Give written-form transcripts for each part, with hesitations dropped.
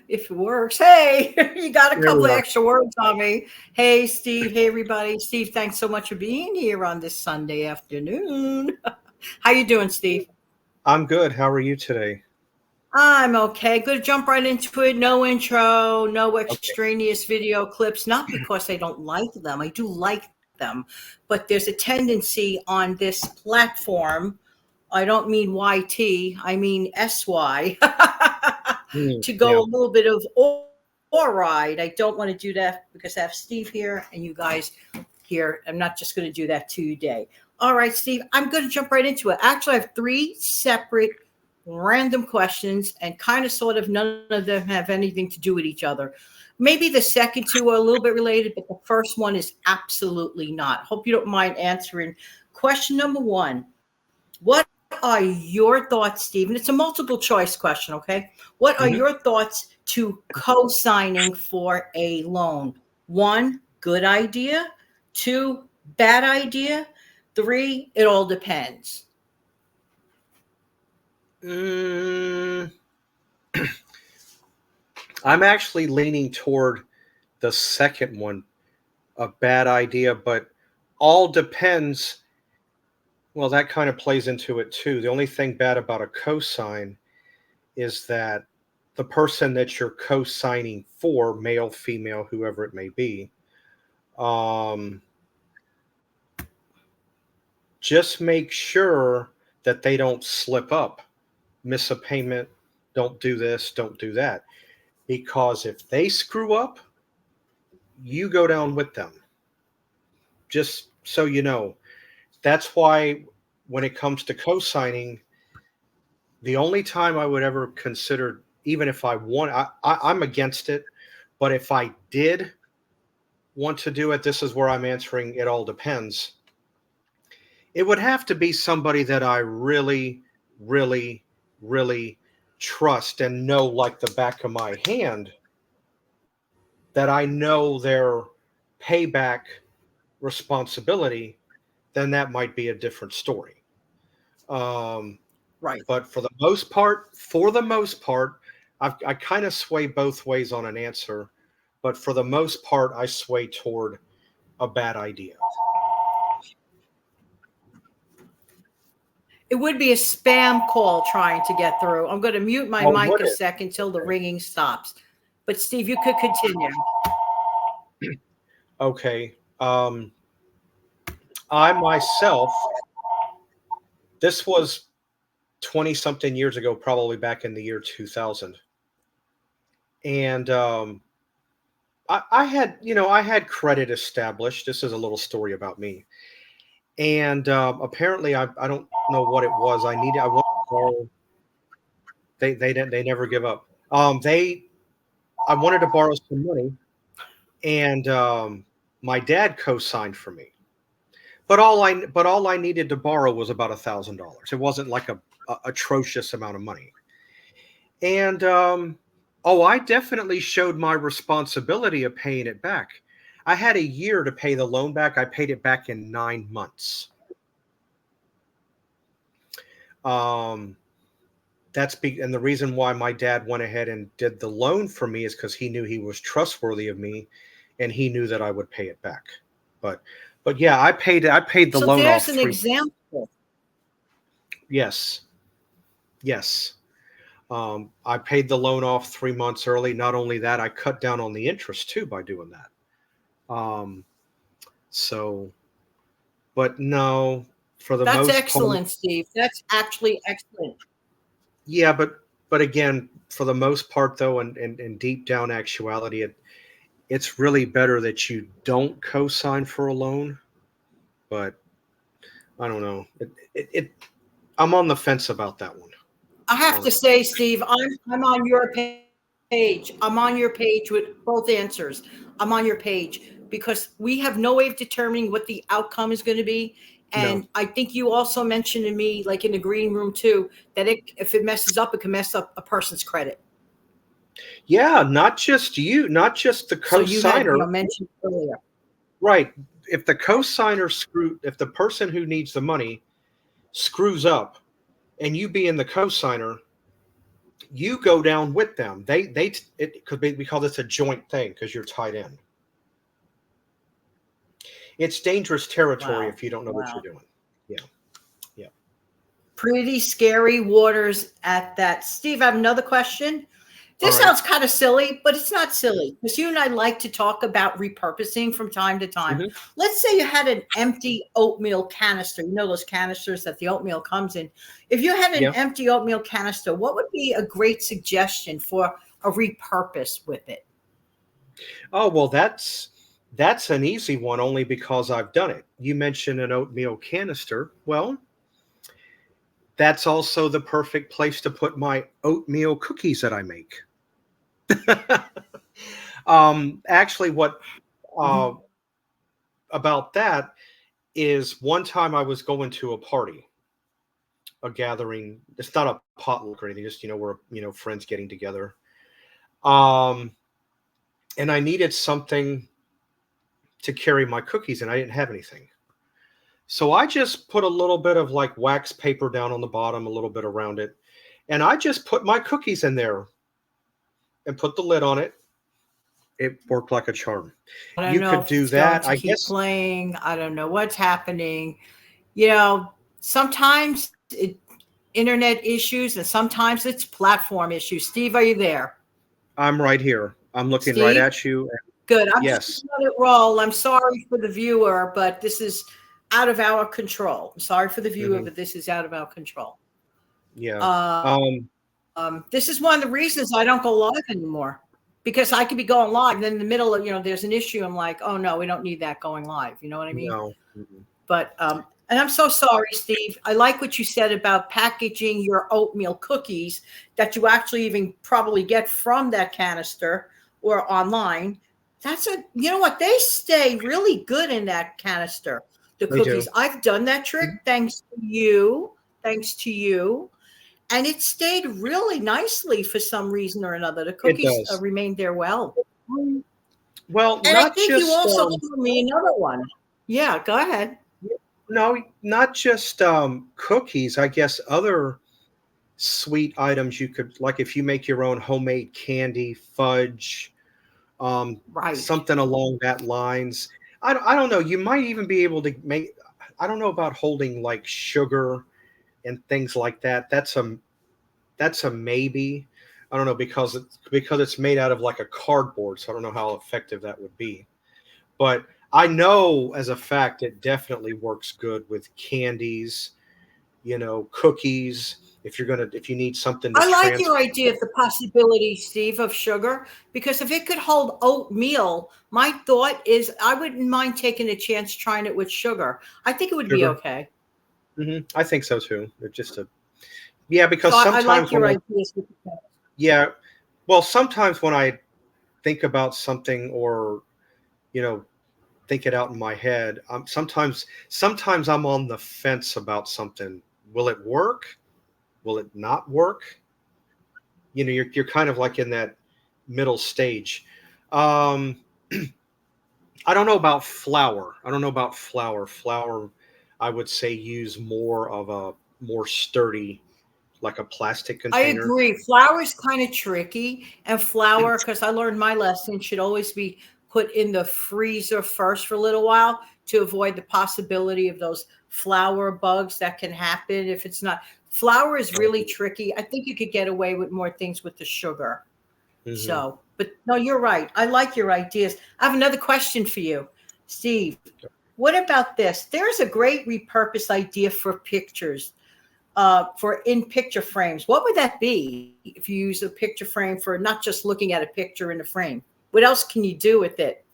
If it works. Hey, you got a There couple we of are. extra words on me. Hey, Steve. Hey, everybody. Steve, thanks so much for being here on this Sunday afternoon. How you doing, Steve? I'm good. How are you today? I'm okay. Good to jump right into it. No intro, no Okay. extraneous video clips. Not because I don't like them. I do like them, but there's a tendency on this platform. I don't mean YT, I mean SY, to go Yeah. a little bit of or ride. I don't want to do that because I have Steve here and you guys here. I'm not just going to do that today. All right, Steve, I'm going to jump right into it. Actually, I have three separate random questions, and kind of sort of none of them have anything to do with each other. Maybe the second two are a little bit related, but the first one is absolutely not. Hope you don't mind answering. Question number one. What are your thoughts, Steve? And it's a multiple choice question, okay? What are hmm your thoughts to co signing for a loan? One, good idea. Two, bad idea. Three, it all depends. Mm, I'm actually leaning toward the second one, a bad idea, but all depends. Well, that kind of plays into it too. The only thing bad about a cosign is that the person that you're co-signing for, male, female, whoever it may be, um, just make sure that they don't slip up, miss a payment, don't do this, don't do that. Because if they screw up, you go down with them. Just so you know. That's why when it comes to co-signing, the only time I would ever consider, even if I want, I'm against it. But if I did want to do it, this is where I'm answering. It all depends. It would have to be somebody that I really, really, really trust and know like the back of my hand, that I know their payback responsibility, then that might be a different story. Um, Right. but for the most part, I kind of sway both ways on an answer. But for the most part, I sway toward a bad idea. It would be a spam call trying to get through. I'm going to mute my Oh, mic would a it? second till the Okay. ringing stops. But, Steve, you could continue. Okay. I myself, this was 20 something years ago, probably back in the year 2000. And I had, I had credit established. This is a little story about me. And apparently, I don't know what it was. I want to borrow. They never give up. I wanted to borrow some money, and my dad co-signed for me. But all I needed to borrow was about $1,000. It wasn't like a atrocious amount of money. And oh, I definitely showed my responsibility of paying it back. I had a year to pay the loan back. I paid it back in 9 months. Um, and the reason why my dad went ahead and did the loan for me is because he knew he was trustworthy of me, and he knew that I would pay it back. But but yeah, I paid the So, loan there's off an three. example. Yes, yes. I paid the loan off 3 months early. Not only that, I cut down on the interest too by doing that. Um, so, but no, for the That's most part, excellent, Steve. That's actually excellent. yeah. But again, for the most part, though, and deep down actuality, it's really better that you don't co-sign for a loan. But I don't know. I'm on the fence about that one, I have to honestly. say, Steve, I'm on your page. I'm on your page with both answers. I'm on your page because we have no way of determining what the outcome is going to be. And No. I think you also mentioned to me, like in the green room too, that if it messes up, it can mess up a person's credit. Yeah, not just you, not just the So you had, co-signer. mentioned earlier. Right. If the person who needs the money screws up, and you being the co-signer, you go down with them. It could be because it's a joint thing because you're tied in. It's dangerous territory Wow. if you don't know what Wow. you're doing. Yeah. Yeah. Pretty scary waters at that. Steve, I have another question. All This right. sounds kind of silly, but it's not silly because you and I like to talk about repurposing from time to time. Mhm. Let's say you had an empty oatmeal canister. You know those canisters that the oatmeal comes in. If you had an Yeah. empty oatmeal canister, what would be a great suggestion for a repurpose with it? Oh, well, that's an easy one only because I've done it. You mentioned an oatmeal canister. Well, that's also the perfect place to put my oatmeal cookies that I make. Actually, what uh, Mhm. about that is one time I was going to a party, a gathering. It's not a potluck or anything, just we're friends getting together. Um, and I needed something to carry my cookies, and I didn't have anything. So I just put a little bit of like wax paper down on the bottom, a little bit around it, and I just put my cookies in there and put the lid on it. It worked like a charm. I don't You know could if do it's going that, to I keep guess. playing. I don't know what's happening. You know, sometimes internet issues and sometimes it's platform issues. Steve, are you there? I'm right here. I'm looking right Steve? at you. Good. I'm just Yes. gonna let it roll. I'm sorry for the viewer, but this is out of our control. I'm sorry for the viewer, Hmm. but this is out of our control. Yeah. Uh, Um, this is one of the reasons I don't go live anymore because I could be going live. And then in the middle of, there's an issue. I'm like, oh no, we don't need that going live. You know what I mean? no. Mm-mm. But and I'm so sorry, Steve. I like what you said about packaging your oatmeal cookies that you actually even probably get from that canister or online. You know what? They stay really good in that canister, the They cookies. do. I've done that trick thanks to you. Thanks to you. And it stayed really nicely for some reason or another. The It cookies does. remained there well. Well, And I not think you just also told me another one. Yeah, go ahead. no, not just cookies. I guess other sweet items you could like if you make your own homemade candy, fudge, Right. something along that lines. I don't know. You might even be able to make. I don't know about holding like sugar and things like that. That's a maybe. I don't know because it's made out of like a cardboard, so I don't know how effective that would be. But I know as a fact it definitely works good with candies, cookies. If you need something to I like transport. your idea of the possibility, Steve, of sugar, because if it could hold oatmeal, my thought is I wouldn't mind taking a chance trying it with sugar. I think it would be Sugar. okay. I think so too. It's just a yeah, So because I sometimes like when your I ideas. yeah, well, sometimes when I think about something or you know think it out in my head, sometimes I'm on the fence about something. Will it work? Will it not work? You're kind of like in that middle stage. Um, I don't know about flour. I don't know about flour. Flour, I would say use more of a more sturdy, like a plastic I container. agree. Flour is kind of tricky, and flour, because I learned my lesson, should always be put in the freezer first for a little while to avoid the possibility of those flour bugs that can happen if it's not. Flour is really tricky. I think you could get away with more things with the sugar. Hmm. So, but no, you're right. I like your ideas. I have another question for you, Steve. What about this? There's a great repurpose idea for pictures, for in picture frames. What would that be if you use a picture frame for not just looking at a picture in a frame? What else can you do with it?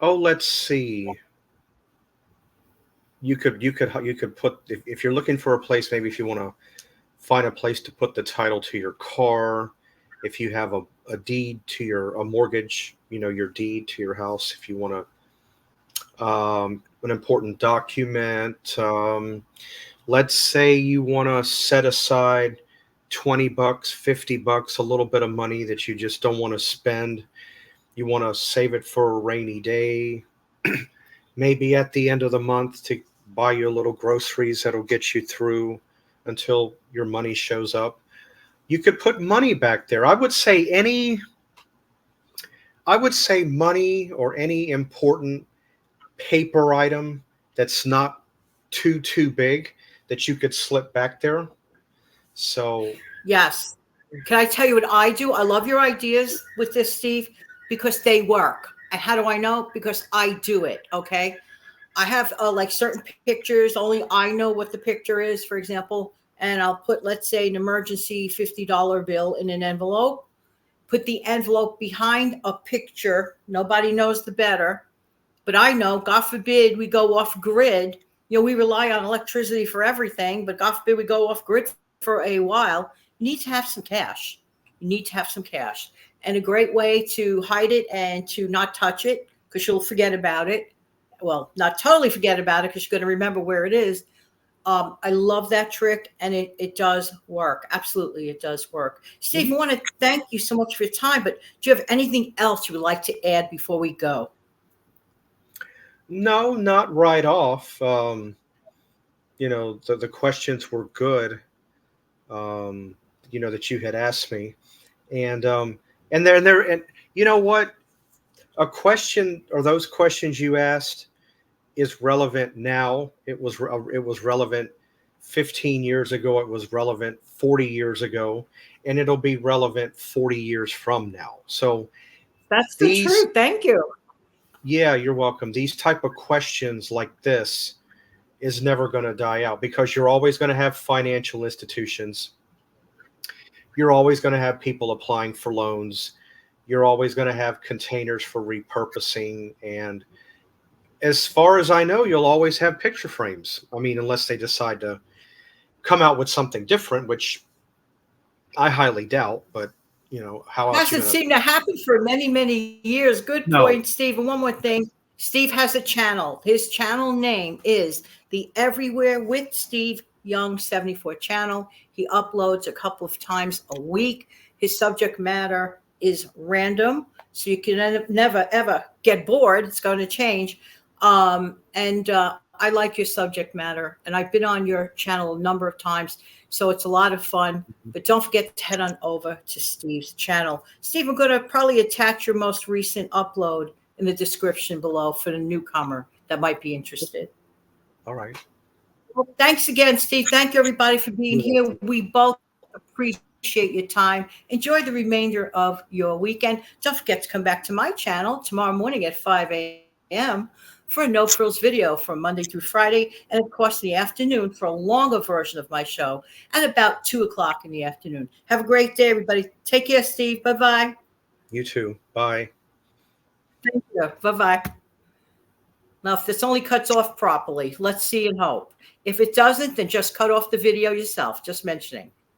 Oh, let's see. You could put if you're looking for a place, maybe if you want to find a place to put the title to your car, if you have a deed to a mortgage, your deed to your house, if you want to an important document. Let's say you want to set aside $20, $50, a little bit of money that you just don't want to spend. You want to save it for a rainy day, maybe at the end of the month to buy your little groceries that'll get you through. until your money shows up. You could put money back there. I would say money or any important paper item that's not too big that you could slip back there. So Yes. Can I tell you what I do? I love your ideas with this, Steve, because they work. And how do I know? Because I do it. Okay. I have like certain pictures, only I know what the picture is, for example, and I'll put, let's say, an emergency $50 bill in an envelope, put the envelope behind a picture. Nobody knows the better, but I know, God forbid we go off grid. You know, we rely on electricity for everything, but God forbid we go off grid for a while. You need to have some cash. You need to have some cash. And a great way to hide it and to not touch it, because you'll forget about it. Well, not totally forget about it, because you're going to remember where it is. I love that trick, and it does work. Absolutely, it does work. Steve, I want to thank you so much for your time, but do you have anything else you would like to add before we go? no, not right off. The questions were good. That you had asked me, and and you know what, a question or those questions you asked is relevant now. It was relevant 15 years ago. It was relevant 40 years ago, and it'll be relevant 40 years from now. So That's the these, truth. Thank you. yeah, you're welcome. These type of questions like this is never going to die out, because you're always going to have financial institutions. You're always going to have people applying for loans. You're always going to have containers for repurposing. And as far as I know, you'll always have picture frames. I mean, unless they decide to come out with something different, which I highly doubt. But, how else you Hasn't going to? seemed to happen for many, many years. Good No. point, Steve. And one more thing. Steve has a channel. His channel name is the Everywhere with Steve Young74 channel. He uploads a couple of times a week. His subject matter is random, so you can never, ever get bored. It's going to change. And I like your subject matter, and I've been on your channel a number of times, so it's a lot of fun. But don't forget to head on over to Steve's channel. Steve, I'm going to probably attach your most recent upload in the description below for the newcomer that might be interested. All right. Well, thanks again, Steve. Thank you, everybody, for being You're here. We both appreciate your time. Enjoy the remainder of your weekend. Don't forget to come back to my channel tomorrow morning at 5 a.m. for a No Frills video from Monday through Friday, and of course in the afternoon for a longer version of my show at about 2 o'clock in the afternoon. Have a great day, everybody. Take care, Steve. Bye-bye. You too. Bye. Thank you. Bye-bye. Now, if this only cuts off properly, let's see and hope. If it doesn't, then just cut off the video yourself, just mentioning.